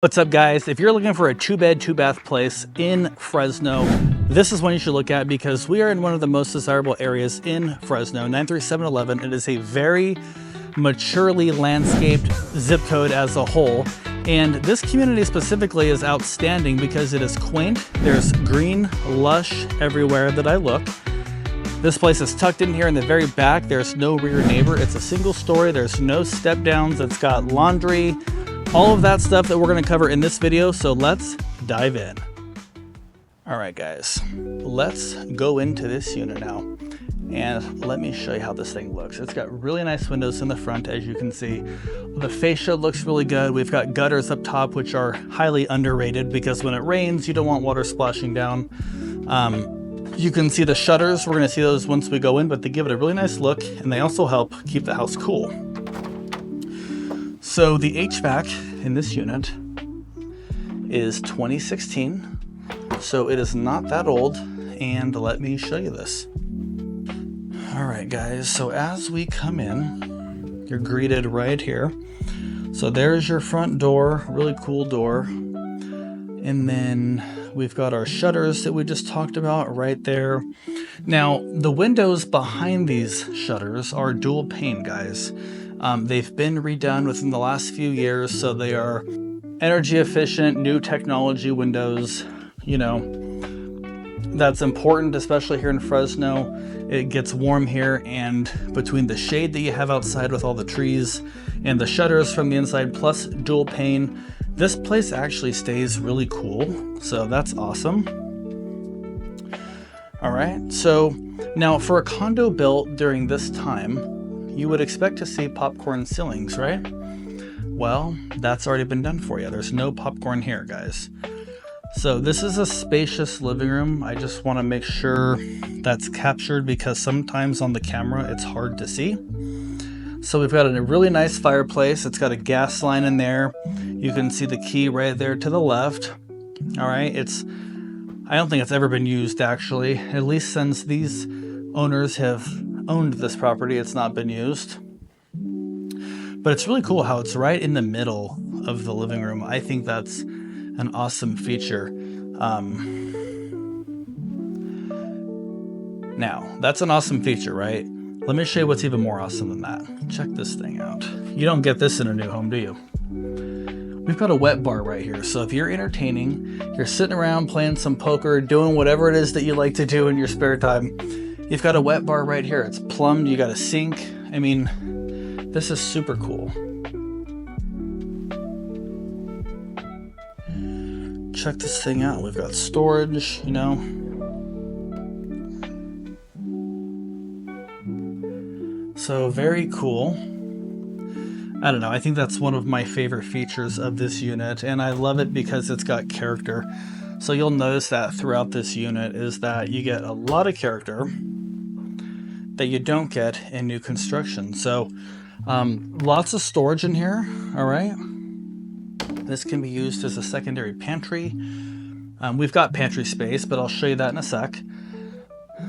What's up, guys? If you're looking for a 2-bed, 2-bath place in Fresno, this is one you should look at because we are in one of the most desirable areas in Fresno, 93711. It is a very maturely landscaped zip code as a whole. And this community specifically is outstanding because it is quaint. There's green, lush everywhere that I look. This place is tucked in here in the very back. There's no rear neighbor. It's a single story. There's no step downs. It's got laundry. All of that stuff that we're going to cover in this video, so let's dive in. All right, guys, let's go into this unit now, and let me show you how this thing looks. It's got really nice windows in the front, as you can see. The fascia looks really good. We've got gutters up top, which are highly underrated because when it rains, you don't want water splashing down. You can see the shutters. We're going to see those once we go in, but they give it a really nice look, and they also help keep the house cool. So the HVAC in this unit is 2016, so it is not that old, and let me show you this. All right, guys, so as we come in, you're greeted right here. So there's your front door, really cool door, and then we've got our shutters that we just talked about right there. Now, the windows behind these shutters are dual pane, guys. They've been redone within the last few years, so they are energy efficient, new technology windows. You know, that's important, especially here in Fresno. It gets warm here, and between the shade that you have outside with all the trees and the shutters from the inside plus dual pane, this place actually stays really cool, so that's awesome. All right, so now for a condo built during this time, you would expect to see popcorn ceilings, right? Well, that's already been done for you. There's no popcorn here, guys. So this is a spacious living room. I just want to make sure that's captured because sometimes on the camera it's hard to see. So we've got a really nice fireplace. It's got a gas line in there. You can see the key right there to the left. All right, I don't think it's ever been used, actually, at least since these owners have owned this property. It's not been used, but it's really cool how it's right in the middle of the living room. I think that's an awesome feature. Now, that's an awesome feature, right? Let me show you what's even more awesome than that. Check this thing out. You don't get this in a new home, do you? We've got a wet bar right here. So if you're entertaining, you're sitting around playing some poker, doing whatever it is that you like to do in your spare time, you've got a wet bar right here. It's plumbed. You got a sink. I mean, this is super cool. Check this thing out. We've got storage, you know. So very cool. I don't know. I think that's one of my favorite features of this unit, and I love it because it's got character. So you'll notice that throughout this unit is that you get a lot of character that you don't get in new construction. So lots of storage in here. All right, this can be used as a secondary pantry. We've got pantry space, but I'll show you that in a sec.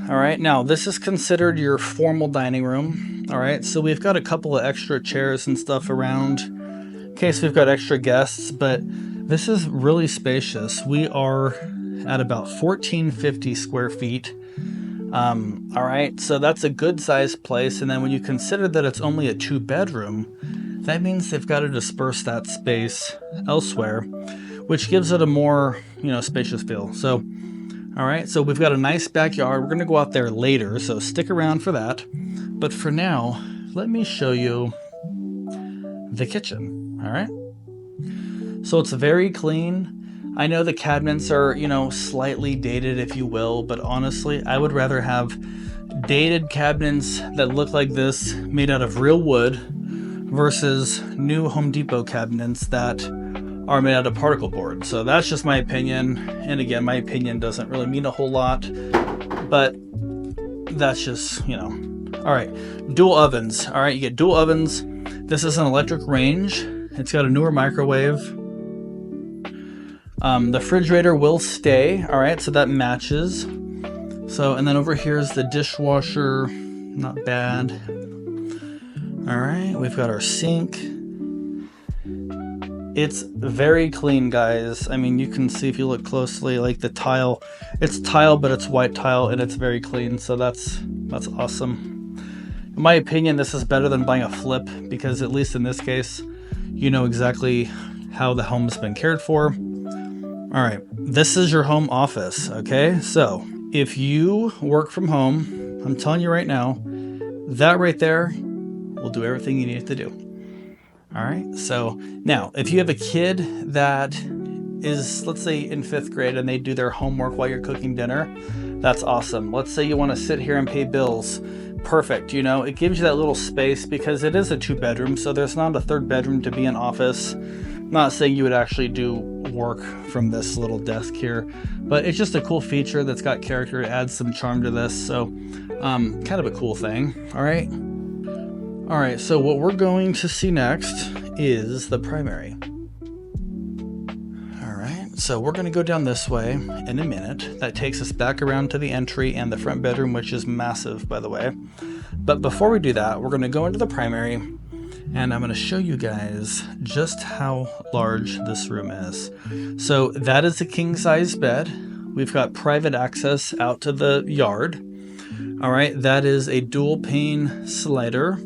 All right, now this is considered your formal dining room. All right, so we've got a couple of extra chairs and stuff around in case we've got extra guests, but this is really spacious. We are at about 1450 square feet. All right, so that's a good sized place. And then when you consider that it's only a 2-bedroom, that means they've got to disperse that space elsewhere, which gives it a more, spacious feel. So, all right, so we've got a nice backyard. We're going to go out there later, so stick around for that. But for now, let me show you the kitchen. All right, so it's very clean. I know the cabinets are, slightly dated, if you will, but honestly, I would rather have dated cabinets that look like this made out of real wood versus new Home Depot cabinets that are made out of particle board. So that's just my opinion. And again, my opinion doesn't really mean a whole lot, but that's just, All right, dual ovens. All right, you get dual ovens. This is an electric range. It's got a newer microwave. The refrigerator will stay. All right, so that matches. So, and then over here is the dishwasher. Not bad. All right, we've got our sink. It's very clean, guys. I mean, you can see if you look closely, like the tile, it's tile, but it's white tile and it's very clean. So that's awesome. In my opinion, this is better than buying a flip because at least in this case, you know exactly how the home's been cared for. All right, this is your home office, okay? So if you work from home, I'm telling you right now, that right there will do everything you need it to do. All right, so now if you have a kid that is, let's say, in 5th grade and they do their homework while you're cooking dinner, that's awesome. Let's say you want to sit here and pay bills. Perfect. You know, it gives you that little space because it is a 2-bedroom, so there's not a 3rd bedroom to be an office. I'm not saying you would actually do work from this little desk here, but it's just a cool feature that's got character. It adds some charm to this, so kind of a cool thing. All right, so what we're going to see next is the primary. All right, so we're going to go down this way in a minute. That takes us back around to the entry and the front bedroom, which is massive, by the way. But before we do that, we're going to go into the primary, and I'm going to show you guys just how large this room is. So that is a king-size bed. We've got private access out to the yard. All right, that is a dual pane slider.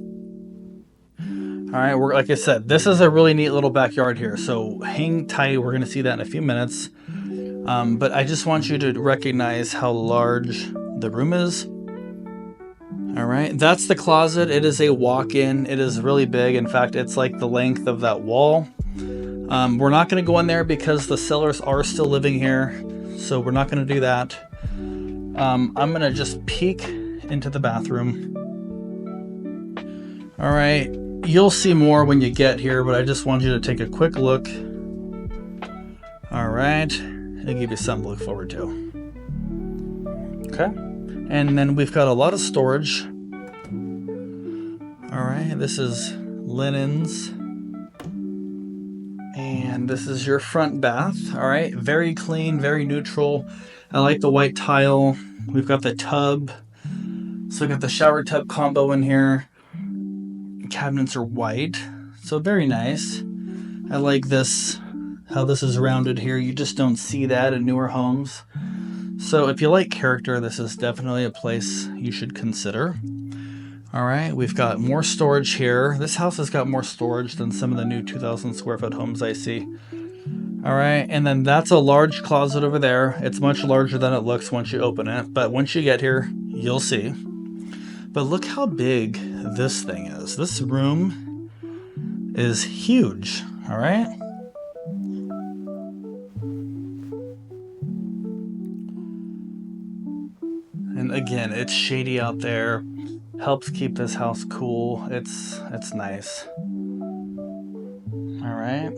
All right, like I said, this is a really neat little backyard here, so hang tight. We're going to see that in a few minutes. But I just want you to recognize how large the room is. All right, that's the closet. It is a walk-in. It is really big. In fact, it's like the length of that wall. We're not going to go in there because the sellers are still living here, so we're not going to do that. I'm going to just peek into the bathroom. All right. You'll see more when you get here, but I just want you to take a quick look. All right, it'll give you something to look forward to. Okay, and then we've got a lot of storage. All right, this is linens. And this is your front bath. All right, very clean, very neutral. I like the white tile. We've got the tub. So we got the shower tub combo in here. Cabinets are white, so very nice. I like this, how this is rounded here. You just don't see that in newer homes. So if you like character, this is definitely a place you should consider. All right, we've got more storage here. This house has got more storage than some of the new 2,000 square foot homes I see. All right, and then that's a large closet over there. It's much larger than it looks once you open it, but once you get here, you'll see. But look how big this thing is. This room is huge, all right? And again, it's shady out there. Helps keep this house cool. It's nice. All right.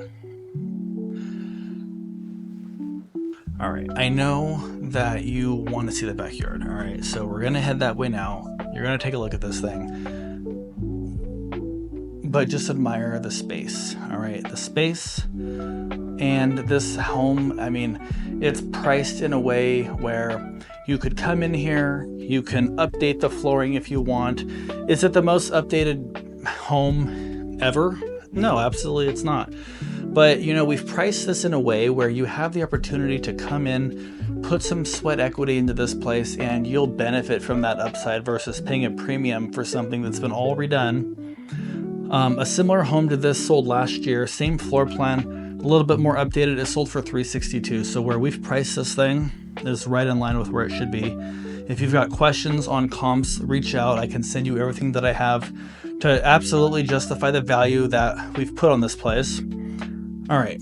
All right, I know that you want to see the backyard. All right, so we're gonna head that way now. You're gonna take a look at this thing, but just admire the space. All right, the space and this home, I mean, it's priced in a way where you could come in here, you can update the flooring if you want. Is it the most updated home ever? No, absolutely it's not. But, you know, we've priced this in a way where you have the opportunity to come in, put some sweat equity into this place, and you'll benefit from that upside versus paying a premium for something that's been all redone. A similar home to this sold last year, same floor plan, a little bit more updated. It sold for $362. So where we've priced this thing is right in line with where it should be. If you've got questions on comps, reach out. I can send you everything that I have to absolutely justify the value that we've put on this place. All right,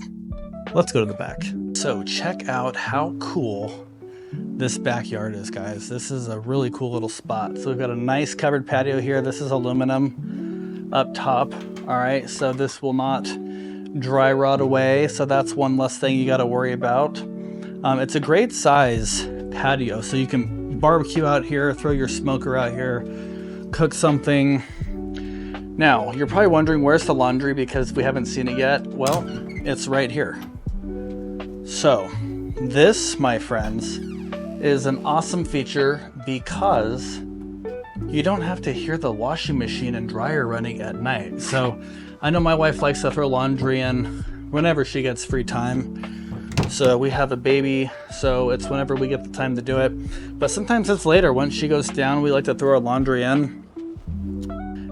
let's go to the back. So check out how cool this backyard is, guys. This is a really cool little spot. So we've got a nice covered patio here. This is aluminum up top. All right, so this will not dry rot away. So that's one less thing you got to worry about. It's a great size patio. So you can barbecue out here, throw your smoker out here, cook something. Now, you're probably wondering where's the laundry because we haven't seen it yet. Well, it's right here. So this, my friends, is an awesome feature because you don't have to hear the washing machine and dryer running at night. So I know my wife likes to throw laundry in whenever she gets free time. So we have a baby, so it's whenever we get the time to do it. But sometimes it's later. Once she goes down, we like to throw our laundry in.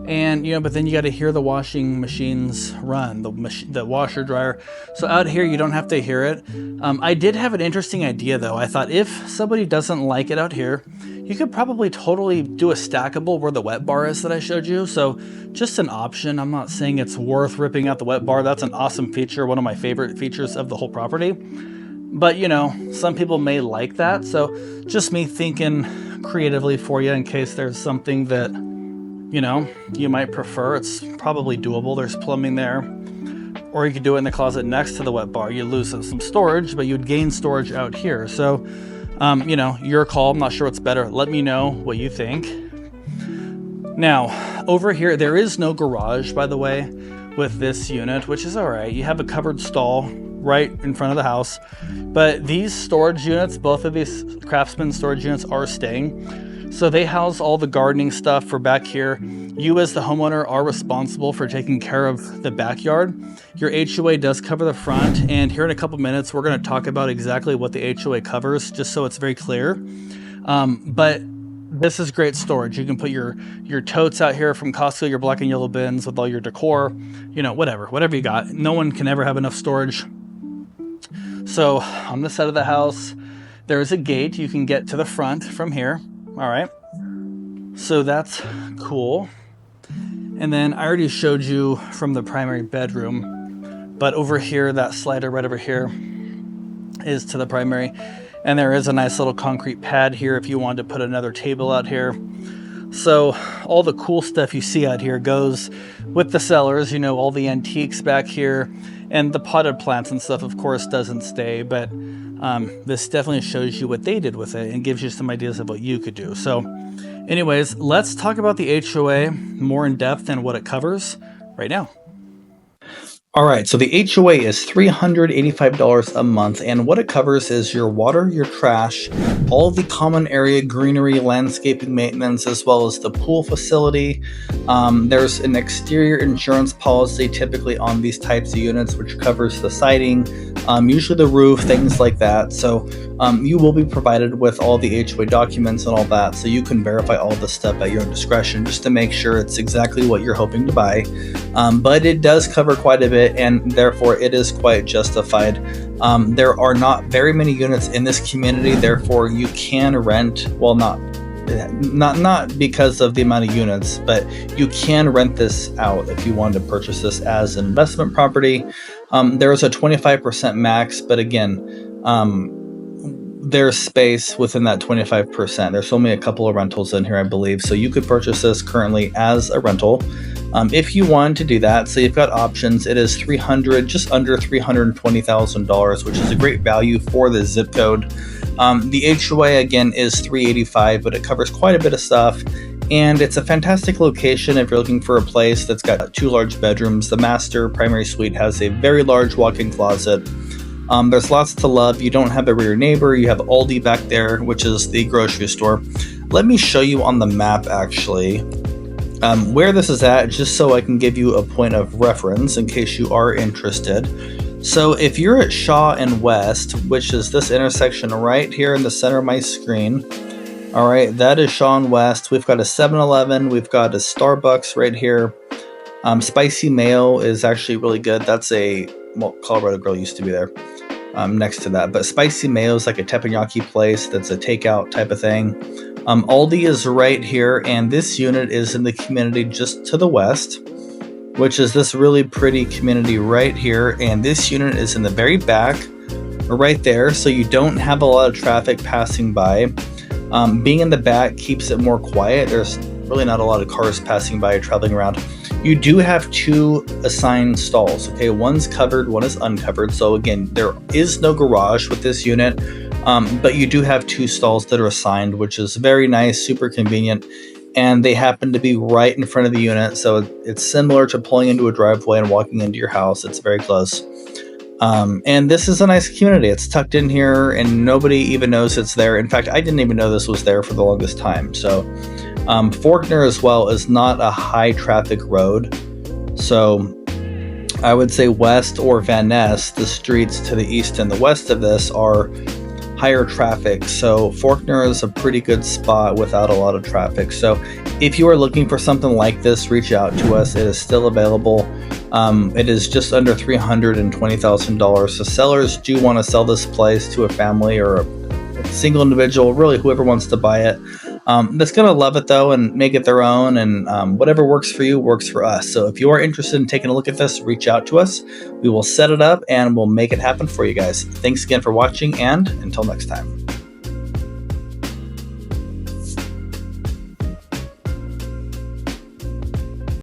And, but then you got to hear the washing machines run, the washer dryer. So out here, you don't have to hear it. I did have an interesting idea, though. I thought if somebody doesn't like it out here, you could probably totally do a stackable where the wet bar is that I showed you. So just an option. I'm not saying it's worth ripping out the wet bar. That's an awesome feature, one of my favorite features of the whole property. But, some people may like that. So just me thinking creatively for you in case there's something that you might prefer. It's probably doable. There's plumbing there. Or you could do it in the closet next to the wet bar. You lose some storage, but you'd gain storage out here. So, your call. I'm not sure what's better. Let me know what you think. Now, over here, there is no garage, by the way, with this unit, which is all right. You have a covered stall right in front of the house. But these storage units, both of these Craftsman storage units are staying. So they house all the gardening stuff for back here. You as the homeowner are responsible for taking care of the backyard. Your HOA does cover the front, and here in a couple minutes, we're going to talk about exactly what the HOA covers, just so it's very clear. But this is great storage. You can put your totes out here from Costco, your black and yellow bins with all your decor, whatever you got. No one can ever have enough storage. So on this side of the house, there is a gate. You can get to the front from here. All right, so that's cool. And then I already showed you from the primary bedroom, but over here, that slider right over here is to the primary. And there is a nice little concrete pad here if you wanted to put another table out here. So all the cool stuff you see out here goes with the cellars, all the antiques back here, and the potted plants and stuff, of course, doesn't stay, but this definitely shows you what they did with it and gives you some ideas of what you could do. So anyways, let's talk about the HOA more in depth and what it covers right now. All right, so the HOA is $385 a month, and what it covers is your water, your trash, all the common area greenery, landscaping maintenance, as well as the pool facility. There's an exterior insurance policy typically on these types of units, which covers the siding, usually the roof, things like that. So you will be provided with all the HOA documents and all that, so you can verify all this stuff at your own discretion just to make sure it's exactly what you're hoping to buy. But it does cover quite a bit, and therefore it is quite justified. There are not very many units in this community, therefore you can rent, well, not because of the amount of units, but you can rent this out if you wanted to purchase this as an investment property. There is a 25% max, but again, there's space within that 25%. There's only a couple of rentals in here, I believe, so you could purchase this currently as a rental. If you want to do that, so you've got options. It is just under $320,000, which is a great value for the zip code. The HOA again is $385, but it covers quite a bit of stuff, and it's a fantastic location if you're looking for a place that's got 2 large bedrooms. The master primary suite has a very large walk-in closet. There's lots to love. You don't have a rear neighbor. You have Aldi back there, which is the grocery store. Let me show you on the map actually where this is at, just so I can give you a point of reference in case you are interested. So if you're at Shaw and West, which is this intersection right here in the center of my screen, all right, that is Shaw and West. We've got a 7-Eleven, we've got a Starbucks right here. Spicy Mayo is actually really good. That's Colorado Grill used to be there next to that. But Spicy Mayo is like a teppanyaki place that's a takeout type of thing. Aldi is right here, and this unit is in the community just to the west, which is this really pretty community right here. And this unit is in the very back right there, so you don't have a lot of traffic passing by. Being in the back keeps it more quiet. There's really not a lot of cars passing by or traveling around. You do have 2 assigned stalls, okay? One's covered, one is uncovered. So again, there is no garage with this unit, but you do have 2 stalls that are assigned, which is very nice, super convenient. And they happen to be right in front of the unit. So it's similar to pulling into a driveway and walking into your house. It's very close. And this is a nice community. It's tucked in here and nobody even knows it's there. In fact, I didn't even know this was there for the longest time. So Forkner as well is not a high traffic road. So I would say West or Van Ness, the streets to the east and the west of this, are higher traffic. So Forkner is a pretty good spot without a lot of traffic. So if you are looking for something like this, reach out to us. It is still available. It is just under $320,000. So sellers do want to sell this place to a family or a single individual, really whoever wants to buy it. That's going to love it though and make it their own, and whatever works for you works for us. So if you are interested in taking a look at this, reach out to us. We will set it up and we'll make it happen for you guys. Thanks again for watching, and until next time.